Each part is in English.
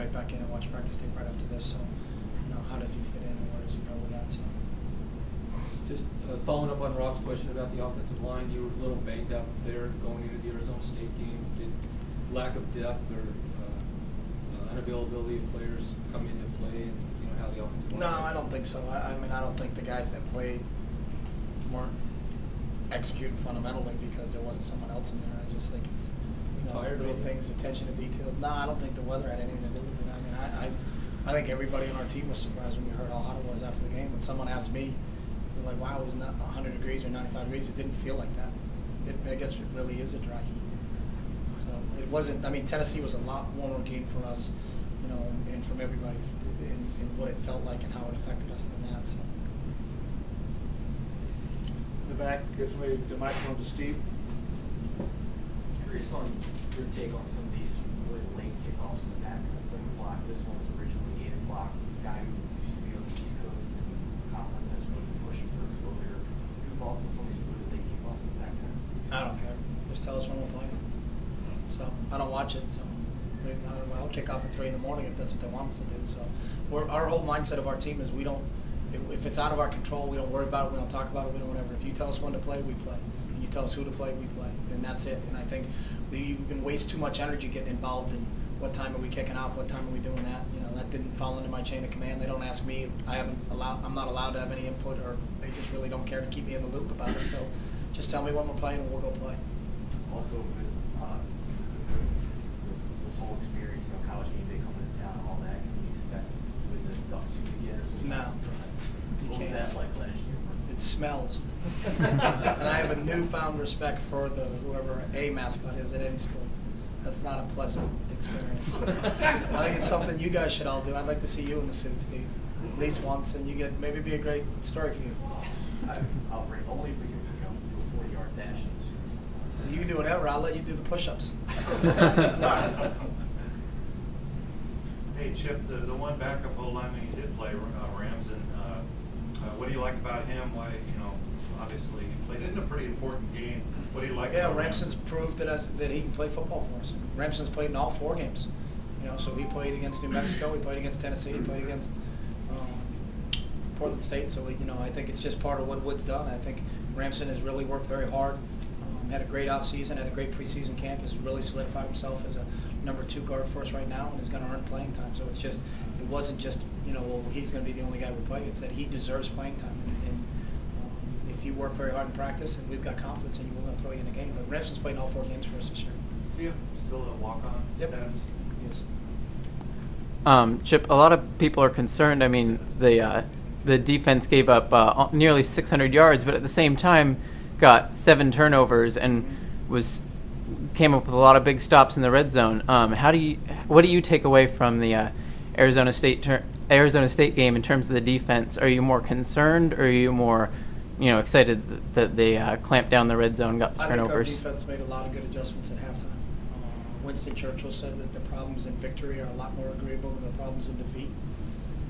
right back in and watch practice tape right after this. So, how does he fit in and where does he go with that? So. Just following up on Rob's question about the offensive line, you were a little banged up there going into the Arizona State game. Did lack of depth or unavailability of players come into play, and how the offensive line? No, I don't think so. I mean, I don't think the guys that played weren't executing fundamentally because there wasn't someone else in there. I just think it's little things, attention to detail. No, I don't think the weather had anything to do with it. I mean, I think everybody on our team was surprised when we heard how hot it was after the game. When someone asked me, they're like, wow, it was not 100 degrees or 95 degrees. It didn't feel like that. I guess it really is a dry heat. So it wasn't. I mean, Tennessee was a lot warmer game for us, and from everybody in what it felt like and how it affected us than that. So. In the back, get somebody the microphone to Steve. Curious on your take on some of these really late kickoffs in the back to 7 o'clock. This one was originally 8 o'clock. The guy who used to be on the East Coast and conference that's really pushing for exposure. Your thoughts on some of these really late kickoffs in the back time? I don't care. Just tell us when we're playing. So I don't watch it. So I'll kick off at 3 in the morning if that's what they want us to do. So our whole mindset of our team is we don't. If it's out of our control, we don't worry about it. We don't talk about it. We don't whatever. If you tell us when to play, we play. And you tell us who to play, we play. And that's it. And I think you can waste too much energy getting involved in what time are we kicking off, what time are we doing that. That didn't fall into my chain of command. They don't ask me. I'm not allowed to have any input, or they just really don't care to keep me in the loop about it. So just tell me when we're playing and we'll go play. Also, with this whole experience, college game day coming to town and all that, can you expect with the duck suit again or something? No. What was that like last year? It smells. And I have a newfound respect for whoever a mascot is at any school. That's not a pleasant experience. I think it's something you guys should all do. I'd like to see you in the suit, Steve, at least once, and maybe be a great story for you. I'll bring only if we can do a 40-yard dash in the suit or something. You can do whatever. I'll let you do the push-ups. Hey, Chip, the one backup old lineman you did play, Ramsden, what do you like about him? Why, obviously he played in a pretty important game. What do you like about Ramsden's proved that he can play football for us. Ramsden's played in all 4 games. So he played against New Mexico, he played against Tennessee, he played against Portland State. So, I think it's just part of what Wood's done. I think Ramsden has really worked very hard. Had a great offseason, had a great preseason camp, has really solidified himself as a number 2 guard for us right now and is going to earn playing time. So it wasn't just, he's going to be the only guy we play. It's that he deserves playing time. And if you work very hard in practice, and we've got confidence in you, we're going to throw you in the game. But Ramsden's played in all 4 games for us this year. Yeah, still a walk-on status? Yes. Chip, a lot of people are concerned. I mean, the defense gave up nearly 600 yards, but at the same time got 7 turnovers and came up with a lot of big stops in the red zone. What do you take away from the Arizona State game in terms of the defense? Are you more concerned, or are you more, excited that they clamped down the red zone and got the turnovers? I think our defense made a lot of good adjustments at halftime. Winston Churchill said that the problems in victory are a lot more agreeable than the problems in defeat.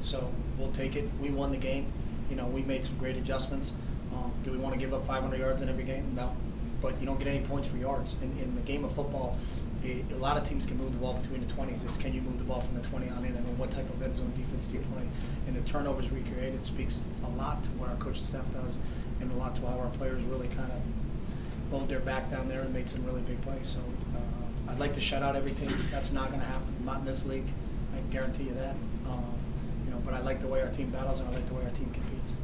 So we'll take it. We won the game. We made some great adjustments. Do we want to give up 500 yards in every game? No. But you don't get any points for yards. In the game of football, a lot of teams can move the ball between the 20s. It's can you move the ball from the 20 on in, and what type of red zone defense do you play? And the turnovers we created speaks a lot to what our coaching staff does, and a lot to how our players really kind of bowed their back down there and made some really big plays. So I'd like to shut out every team. That's not going to happen. Not in this league. I can guarantee you that. But I like the way our team battles, and I like the way our team competes.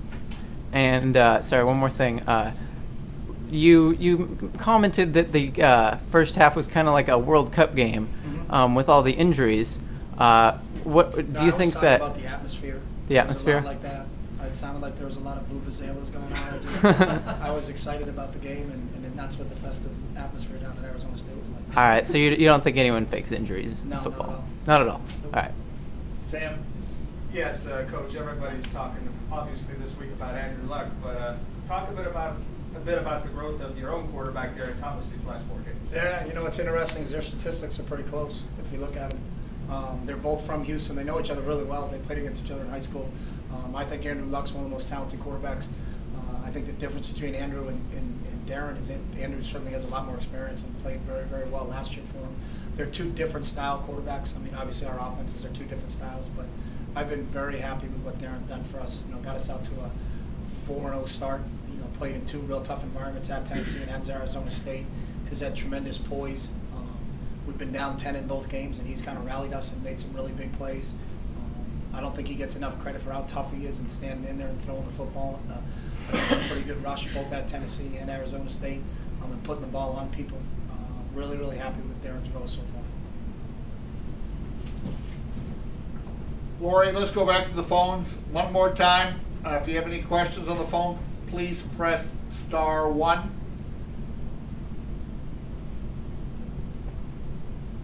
And sorry, one more thing. You commented that the first half was kind of like a World Cup game, with all the injuries. What do you think that? About the atmosphere. The atmosphere. It was a lot like that. It sounded like there was a lot of vuvuzelas going on. I was excited about the game, and that's what the festive atmosphere down at Arizona State was like. All right, so you don't think anyone fakes injuries in No, football? not Not at all. Nope. All right. Sam? Yes, Coach, everybody's talking obviously this week about Andrew Luck, but talk a bit about the growth of your own quarterback there in Thomas these last 4 games. Yeah, what's interesting is their statistics are pretty close if you look at them. They're both from Houston. They know each other really well. They played against each other in high school. I think Andrew Luck's one of the most talented quarterbacks. I think the difference between Andrew and Darren is Andrew certainly has a lot more experience and played very, very well last year for him. they're two different style quarterbacks. I mean, obviously our offenses are two different styles, but I've been very happy with what Darren's done for us. You know, got us out to a 4-0 start. You know, played in two real tough environments at Tennessee and at Arizona State. Has had tremendous poise. We've been down 10 in both games, and he's kind of rallied us and made some really big plays. I don't think he gets enough credit for how tough he is and standing in there and throwing the football. It's a pretty good rush, both at Tennessee and Arizona State, and putting the ball on people. Really, really happy with Darren's role so far. Lori, let's go back to the phones one more time. If you have any questions on the phone, please press *1.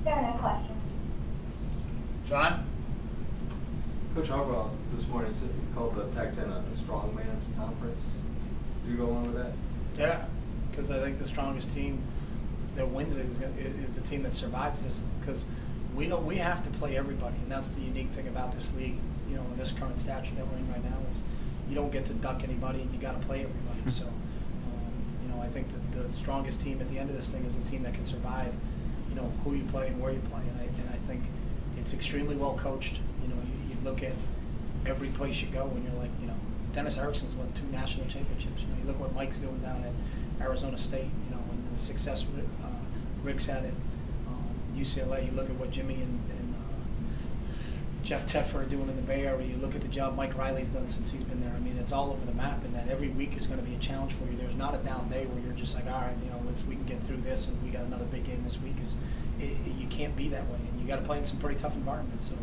There are no questions. John? Coach Harbaugh this morning said he called the Pac-10 a strongman's conference. Do you go along with that? Yeah, because I think the strongest team that wins it is the team that survives this. Because we have to play everybody, and that's the unique thing about this league. You know, in this current stature that we're in right now is you don't get to duck anybody, and you got to play everybody. So, you know, I think that the strongest team at the end of this thing is a team that can survive. You know, who you play and where you play, and I think it's extremely well coached. You know, you look at every place you go and you're like, you know, Dennis Erickson's won 2 national championships. You know, you look what Mike's doing down at Arizona State. You know, and the success Rick's had at UCLA. You look at what Jimmy and Jeff Tedford are doing in the Bay Area. You look at the job Mike Riley's done since he's been there. I mean, it's all over the map, and that every week is going to be a challenge for you. There's not a down day where you're just like, all right, you know, we can get through this, and we got another big game this week. You can't be that way, and you got to play in some pretty tough environments. So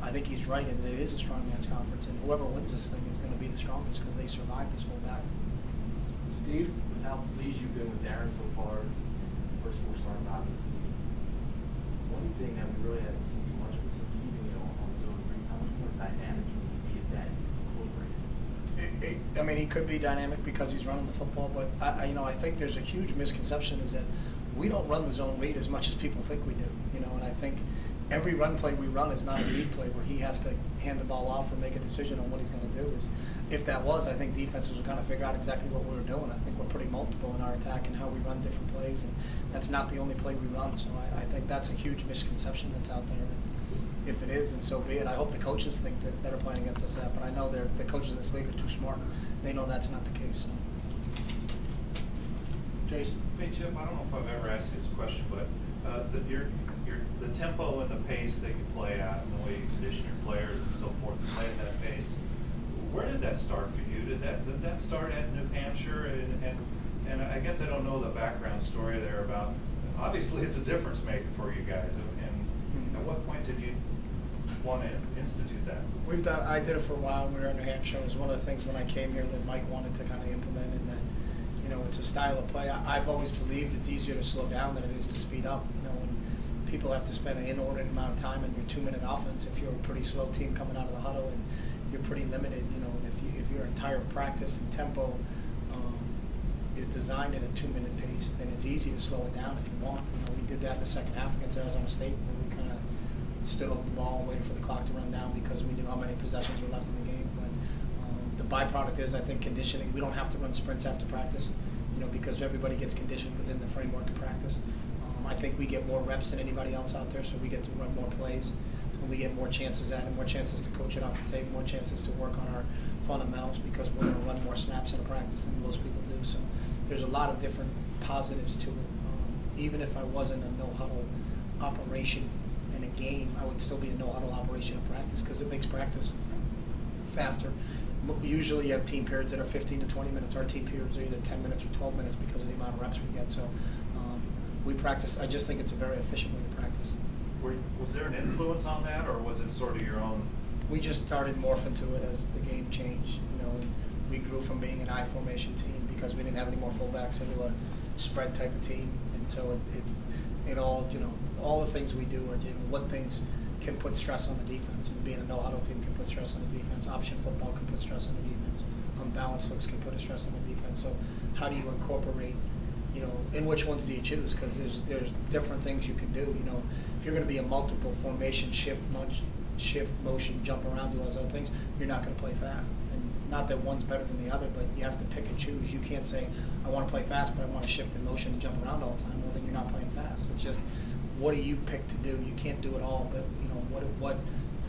I think he's right. It is a strongman's conference, and whoever wins this thing is going to be the strongest because they survived this whole battle. Steve? With how pleased you've been with Darren so far, first 4 starts obviously, one thing that we really haven't seen too much of is him keeping it on zone reads. How much more dynamic can he be if that is incorporated? I mean, he could be dynamic because he's running the football, but I think there's a huge misconception is that we don't run the zone read as much as people think we do. You know, and I think every run play we run is not a read play where he has to hand the ball off or make a decision on what he's going to do. If that was, I think defenses would kind of figure out exactly what we were doing. I think we're pretty multiple in our attack and how we run different plays, and that's not the only play we run. So I think that's a huge misconception that's out there. And if it is, then so be it. I hope the coaches think that are playing against us that, but I know the coaches in this league are too smart. They know that's not the case. So. Jason? Hey Chip, I don't know if I've ever asked you this question, but the tempo and the pace that you play at and the way you condition your players and so forth to play at that pace, where did that start for you? Did that start at New Hampshire? And I guess I don't know the background story there about, obviously it's a difference maker for you guys. And at what point did you want to institute that? I did it for a while when we were in New Hampshire. It was one of the things when I came here that Mike wanted to kind of implement, and that, you know, it's a style of play. I've always believed it's easier to slow down than it is to speed up. You know, when people have to spend an inordinate amount of time in your 2-minute offense, if you're a pretty slow team coming out of the huddle and you're pretty limited, you know, and if your entire practice and tempo is designed at a 2-minute pace, then it's easy to slow it down if you want. You know, we did that in the second half against Arizona State, where we kind of stood over the ball and waited for the clock to run down because we knew how many possessions were left in the game. But the byproduct is, I think, conditioning. We don't have to run sprints after practice, you know, because everybody gets conditioned within the framework of practice. I think we get more reps than anybody else out there, so we get to run more plays, and we get more chances at it, more chances to coach it off the tape, more chances to work on our fundamentals because we're going to run more snaps in a practice than most people do. So there's a lot of different positives to it. Even if I wasn't a no-huddle operation in a game, I would still be a no-huddle operation in practice because it makes practice faster. Usually you have team periods that are 15 to 20 minutes. Our team periods are either 10 minutes or 12 minutes because of the amount of reps we get. So we practice. I just think it's a very efficient way to practice. Was there an influence on that, or was it sort of your own? We just started morphing to it as the game changed, you know, and we grew from being an I formation team because we didn't have any more fullbacks into a spread type of team, and so it all, you know, all the things we do are, you know, what things can put stress on the defense. And being a no-huddle team can put stress on the defense. Option football can put stress on the defense. Unbalanced looks can put a stress on the defense. So how do you incorporate, you know, and which ones do you choose? Because there's different things you can do. You know, if you're going to be a multiple formation, shift, motion, jump around, do all those other things, you're not going to play fast. And not that one's better than the other, but you have to pick and choose. You can't say, I want to play fast, but I want to shift in motion and jump around all the time. Well, then you're not playing fast. It's just what do you pick to do? You can't do it all, but you know what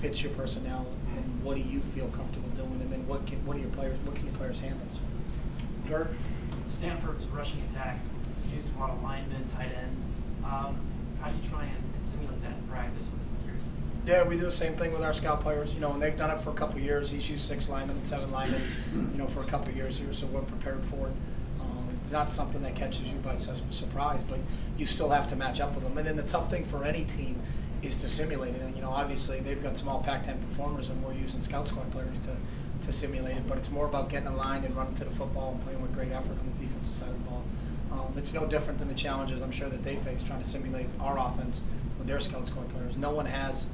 fits your personnel, and what do you feel comfortable doing, and then what can your players handle? So. Dirk? Stanford's rushing attack is used a lot of linemen, tight ends. How do you try and simulate that in practice with your team? Yeah, we do the same thing with our scout players, you know, and they've done it for a couple of years. He's used 6 linemen and 7 linemen, you know, for a couple of years here, so we're prepared for it. It's not something that catches you by surprise, but you still have to match up with them. And then the tough thing for any team is to simulate it. And, you know, obviously they've got some all Pac-10 performers, and we're using scout squad players to simulate it. But it's more about getting in line and running to the football and playing with great effort on the defensive side of the ball. It's no different than the challenges I'm sure that they face trying to simulate our offense with their scout squad players. No one has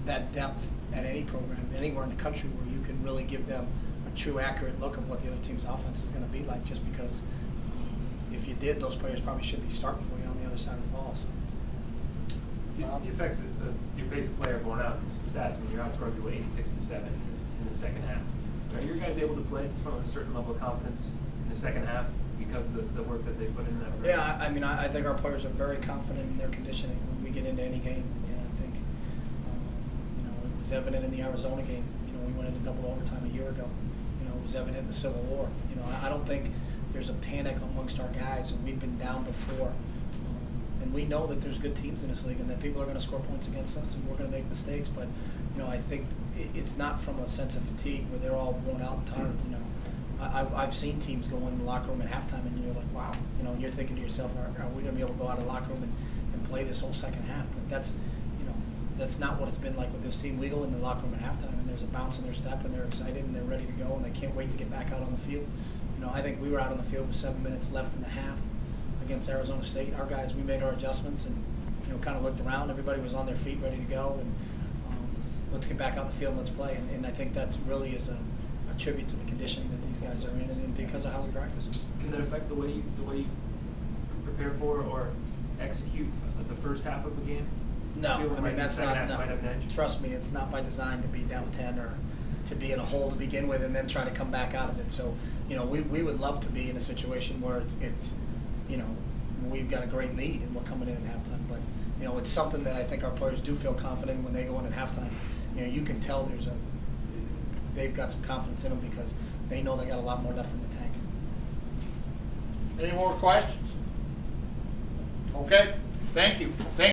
that depth at any program anywhere in the country where you can really give them a true, accurate look of what the other team's offense is going to be like, just because if you did, those players probably should be starting for you on the other side of the ball. So. The effects of your basic player going out, stats, I mean, you're outscoring people 86-7 in the second half. Are you guys able to play at this point with a certain level of confidence in the second half because of the work that they put in that regard? Yeah, I mean, I think our players are very confident in their conditioning when we get into any game, and I think, you know, it was evident in the Arizona game. You know, we went into double overtime a year ago. You know, it was evident in the Civil War. You know, I don't think there's a panic amongst our guys, and we've been down before. And we know that there's good teams in this league, and that people are going to score points against us, and we're going to make mistakes. But, you know, I think it's not from a sense of fatigue where they're all worn out and tired. You know, I've seen teams go in the locker room at halftime, and you're like, wow. You know, and you're thinking to yourself, are we going to be able to go out of the locker room and play this whole second half? But that's, you know, that's not what it's been like with this team. We go in the locker room at halftime, and there's a bounce in their step, and they're excited, and they're ready to go, and they can't wait to get back out on the field. You know, I think we were out on the field with 7 minutes left in the half against Arizona State. Our guys, we made our adjustments and, you know, kind of looked around. Everybody was on their feet, ready to go, and let's get back out in the field and let's play. And I think that's really is a tribute to the conditioning that these guys are in, and because of how we practice. Can that affect the way you prepare for or execute the first half of the game? No, I mean, that's not. No. Might have an edge? Trust me, it's not by design to be down 10 or to be in a hole to begin with and then try to come back out of it. So, you know, we would love to be in a situation where it's you know, we've got a great lead and we're coming in at halftime. But, you know, it's something that I think our players do feel confident when they go in at halftime. You know, you can tell they've got some confidence in them because they know they got a lot more left in the tank. Any more questions? Okay, thank you.